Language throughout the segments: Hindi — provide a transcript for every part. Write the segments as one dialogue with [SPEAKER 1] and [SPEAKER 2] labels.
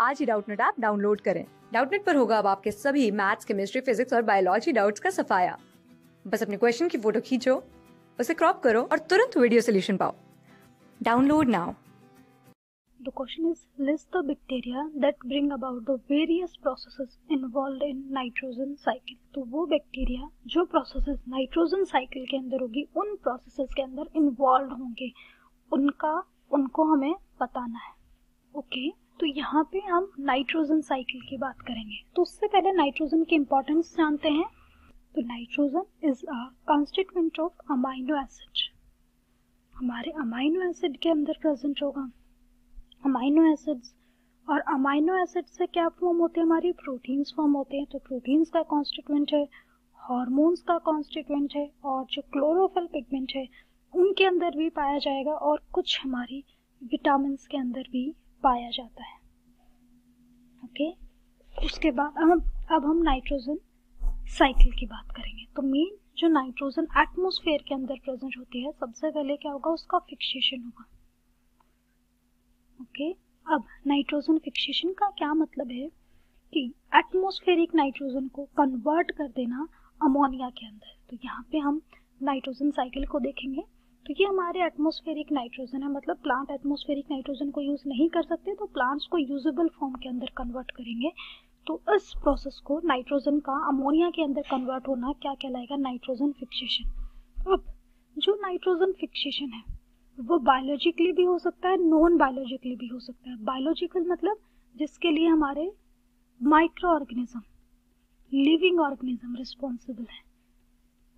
[SPEAKER 1] आज ही डाउटनेट ऐप डाउनलोड करें। डाउटनेट पर होगा अब आपके सभी मैथ्स, केमिस्ट्री, फिजिक्स और बायोलॉजी डाउट्स का सफाया। बस अपने क्वेश्चन की फोटो खींचो, उसे क्रॉप करो और तुरंत वीडियो सोल्यूशन पाओ। Download now.
[SPEAKER 2] The question is, list the bacteria that bring about the various processes involved in nitrogen cycle. तो वो बैक्टीरिया जो प्रोसेसेस नाइट्रोजन साइकिल के अंदर होगी, उन प्रोसेसेस के अंदर इन्वॉल्व होंगे, उनको हमें बताना है। ओके, तो यहाँ पे हम नाइट्रोजन साइकिल की बात करेंगे। तो उससे पहले नाइट्रोजन की इंपॉर्टेंस जानते हैं। तो nitrogen is a constituent of amino acid. हमारे अमाइनो एसिड के अंदर प्रेजेंट होगा। अमाइनो एसिड्स, और अमाइनो एसिड से क्या फॉर्म होते हैं, हमारी प्रोटीन्स फॉर्म होते हैं। तो प्रोटीन्स का कॉन्स्टिट्यूएंट है, हार्मोन्स का कॉन्स्टिट्यूएंट है, और जो क्लोरोफिल पिगमेंट है उनके अंदर भी पाया जाएगा, और कुछ हमारी विटामिन के अंदर भी पाया जाता है। ओके, उसके बाद अब हम नाइट्रोजन साइकिल की बात करेंगे। तो मेन जो नाइट्रोजन एटमॉस्फेयर के अंदर प्रेजेंट होती है, सबसे पहले क्या होगा, उसका फिक्सेशन होगा। ओके, अब नाइट्रोजन फिक्सेशन का क्या मतलब है कि एटमॉस्फेरिक नाइट्रोजन को कन्वर्ट कर देना अमोनिया के अंदर। तो यहाँ पे हम नाइट्रोजन साइकिल को देखेंगे। तो ये हमारे एटमॉस्फेरिक नाइट्रोजन है, मतलब प्लांट एटमॉस्फेरिक नाइट्रोजन को यूज नहीं कर सकते, तो प्लांट्स को यूजेबल फॉर्म के अंदर कन्वर्ट करेंगे। तो इस प्रोसेस को नाइट्रोजन का अमोनिया के अंदर कन्वर्ट होना क्या कहलाएगा, नाइट्रोजन फिक्सेशन। अब जो नाइट्रोजन फिक्सेशन है वो बायोलॉजिकली भी हो सकता है, नॉन बायोलॉजिकली भी हो सकता है। बायोलॉजिकल मतलब जिसके लिए हमारे micro organism, living organism responsible है,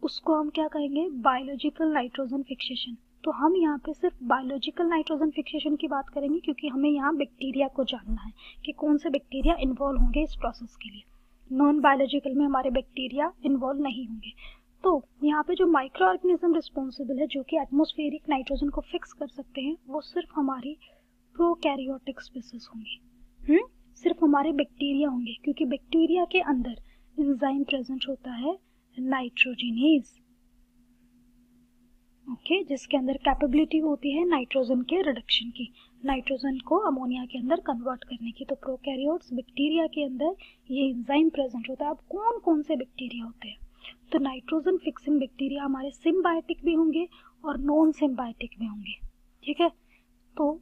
[SPEAKER 2] उसको हम क्या कहेंगे, बायोलॉजिकल नाइट्रोजन फिक्सेशन। तो हम यहाँ पे सिर्फ बायोलॉजिकल नाइट्रोजन फिक्सेशन की बात करेंगे, क्योंकि हमें यहाँ बैक्टीरिया को जानना है कि कौन से बैक्टीरिया इन्वॉल्व होंगे इस प्रोसेस के लिए। नॉन बायोलॉजिकल में हमारे बैक्टीरिया इन्वॉल्व नहीं होंगे। तो यहाँ पे जो माइक्रो ऑर्गेनिज्म रिस्पॉन्सिबल है, जो कि एटमॉस्फेरिक नाइट्रोजन को फिक्स कर सकते हैं, वो सिर्फ हमारी प्रोकैरियोटिक स्पीसीज होंगी। सिर्फ हमारे बैक्टीरिया होंगे, क्योंकि बैक्टीरिया के अंदर एंजाइम प्रेजेंट होता है नाइट्रोजिनेज। ओके, जिसके अंदर कैपेबिलिटी होती है नाइट्रोजन के रिडक्शन की, नाइट्रोजन को अमोनिया के अंदर कन्वर्ट करने की। तो प्रोकैरियोट्स बैक्टीरिया के अंदर ये एंजाइम प्रेजेंट होता है। अब कौन कौन से बैक्टीरिया होते हैं, तो नाइट्रोजन फिक्सिंग बैक्टीरिया हमारे सिम्बायोटिक भी होंगे और नॉन सिम्बायोटिक भी होंगे। ठीक है, तो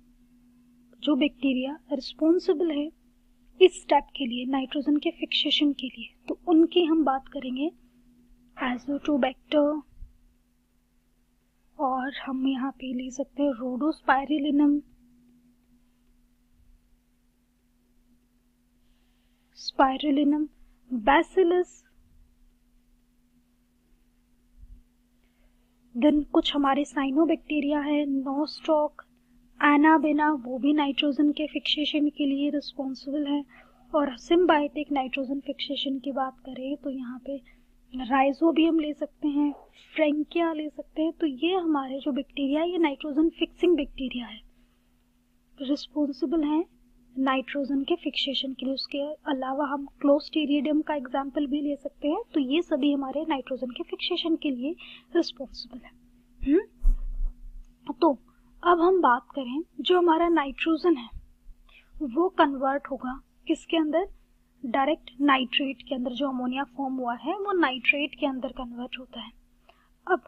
[SPEAKER 2] जो बैक्टीरिया रिस्पॉन्सिबल है इस स्टेप के लिए, नाइट्रोजन के फिक्सेशन के लिए, तो उनकी हम बात करेंगे एजोटोबैक्टर, और हम यहाँ पे ले सकते हैं रोडोस्पाइरुलिनम, स्पाइरुलिनम, बैसिलस। देन कुछ हमारे साइनोबैक्टीरिया है, नोस्टॉक, एनाबेना, वो भी नाइट्रोजन के फिक्सेशन के लिए रिस्पॉन्सिबल है। और सिम्बायोटिक नाइट्रोजन फिक्सेशन की बात करें तो यहाँ पे राइजोबियम ले सकते हैं, फ्रेंकिया ले सकते हैं। तो ये हमारे जो बैक्टीरिया, ये नाइट्रोजन फिक्सिंग बैक्टीरिया है, रिस्पॉन्सिबल हैं नाइट्रोजन के फिक्सेशन के लिए। उसके अलावा हम क्लोस्ट्रीडियम का एग्जाम्पल भी ले सकते हैं। तो ये सभी हमारे नाइट्रोजन के फिक्सेशन के लिए रिस्पॉन्सिबल है। तो अब हम बात करें, जो हमारा नाइट्रोजन है वो कन्वर्ट होगा किसके अंदर, डायरेक्ट नाइट्रेट के अंदर। जो अमोनिया फॉर्म हुआ है वो नाइट्रेट के अंदर कन्वर्ट होता है। अब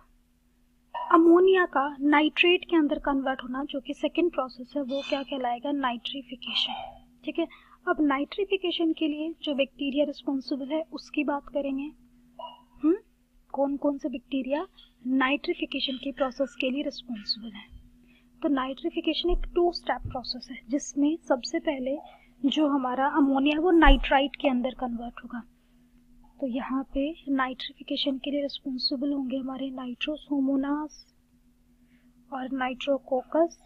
[SPEAKER 2] अमोनिया का नाइट्रेट के अंदर कन्वर्ट होना, जो कि सेकेंड प्रोसेस है, वो क्या कहलाएगा, नाइट्रिफिकेशन। ठीक है, अब नाइट्रिफिकेशन के लिए जो बैक्टीरिया रिस्पॉन्सिबल है उसकी बात करेंगे। कौन कौन से बैक्टीरिया नाइट्रिफिकेशन की प्रोसेस के लिए रिस्पॉन्सिबल है। तो नाइट्रिफिकेशन एक 2 स्टेप प्रोसेस है, जिसमें सबसे पहले जो हमारा अमोनिया वो नाइट्राइट के अंदर कन्वर्ट होगा। तो यहाँ पे नाइट्रिफिकेशन के लिए रिस्पॉन्सिबल होंगे हमारे नाइट्रोसोमोनास और नाइट्रोकोकस,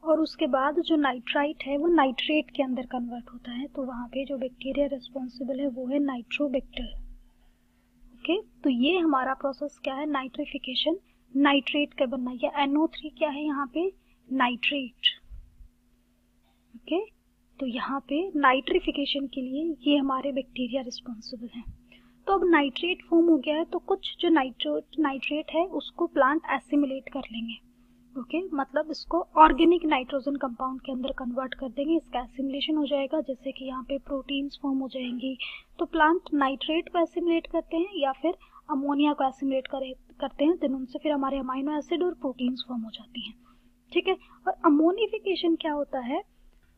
[SPEAKER 2] और उसके बाद जो नाइट्राइट है वो नाइट्रेट के अंदर कन्वर्ट होता है। तो वहाँ पे जो बैक्टीरिया रिस्पॉन्सिबल है वो है नाइट्रोबैक्टर। ओके, तो ये हमारा प्रोसेस क्या है, नाइट्रिफिकेशन, नाइट्रेट का बनना, या NO3 क्या है यहाँ पे, नाइट्रेट। ओके, तो यहाँ पे नाइट्रिफिकेशन के लिए ये हमारे बैक्टीरिया रिस्पॉन्सिबल हैं। तो अब नाइट्रेट फॉर्म हो गया है, तो कुछ जो नाइट्रेट है उसको प्लांट एसिमिलेट कर लेंगे। ओके मतलब इसको ऑर्गेनिक नाइट्रोजन कंपाउंड के अंदर कन्वर्ट कर देंगे, इसका एसिमुलेशन हो जाएगा, जैसे कि यहाँ पे प्रोटीन्स फॉर्म हो जाएंगी। तो प्लांट नाइट्रेट को एसिमुलेट करते हैं या फिर अमोनिया को एसिमुलेट करते हैं, तो उनसे फिर हमारे अमाइनो एसिड और प्रोटीन्स फॉर्म हो जाती हैं। ठीक है, और अमोनिफिकेशन क्या होता है,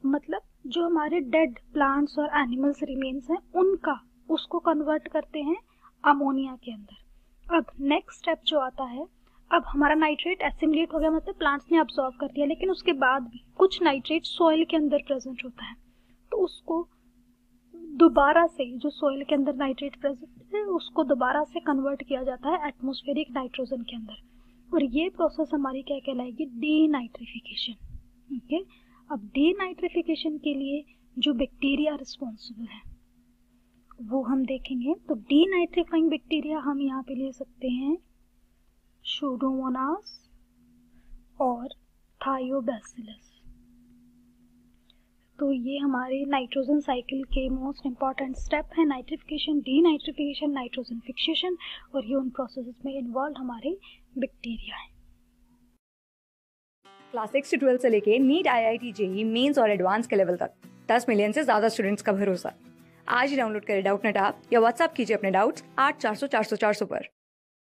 [SPEAKER 2] मतलब जो हमारे डेड प्लांट्स और एनिमल्स रिमेन्स हैं उनका, उसको कन्वर्ट करते हैं अमोनिया के अंदर। अब नेक्स्ट स्टेप जो आता है, अब हमारा नाइट्रेट एसिमुलेट हो गया, मतलब प्लांट्स ने अब्सॉर्ब कर दिया, लेकिन उसके बाद भी कुछ नाइट्रेट सॉइल के अंदर प्रेजेंट होता है, तो उसको दोबारा से, जो सॉइल के अंदर नाइट्रेट प्रेजेंट है उसको दोबारा से कन्वर्ट किया जाता है एटमॉस्फेरिक नाइट्रोजन के अंदर, और ये प्रोसेस हमारी क्या कहलाएगी, डीनाइट्रिफिकेशन। ओके, अब डीनाइट्रिफिकेशन के लिए जो बैक्टीरिया रिस्पॉन्सिबल है वो हम देखेंगे। तो डीनाइट्रीफाइंग बैक्टीरिया हम यहाँ पे ले सकते हैं सूडोमोनास और थायोबैसिलस। तो ये हमारे नाइट्रोजन साइकिल के मोस्ट इंपॉर्टेंट स्टेप है, नाइट्रिफिकेशन, डीनाइट्रिफिकेशन, नाइट्रोजन फिक्सेशन, और ये उन प्रोसेसेस में इन्वॉल्व हमारे बैक्टीरिया है।
[SPEAKER 1] क्लास 6 से 12 से लेके नीट, IIT, JEE मेंस और एडवांस के लेवल तक 10 मिलियन से ज्यादा स्टूडेंट्स का भरोसा। आज ही डाउनलोड करें डाउटनेट ऐप या व्हाट्सएप कीजिए अपने डाउट्स 8400 400 400 पर।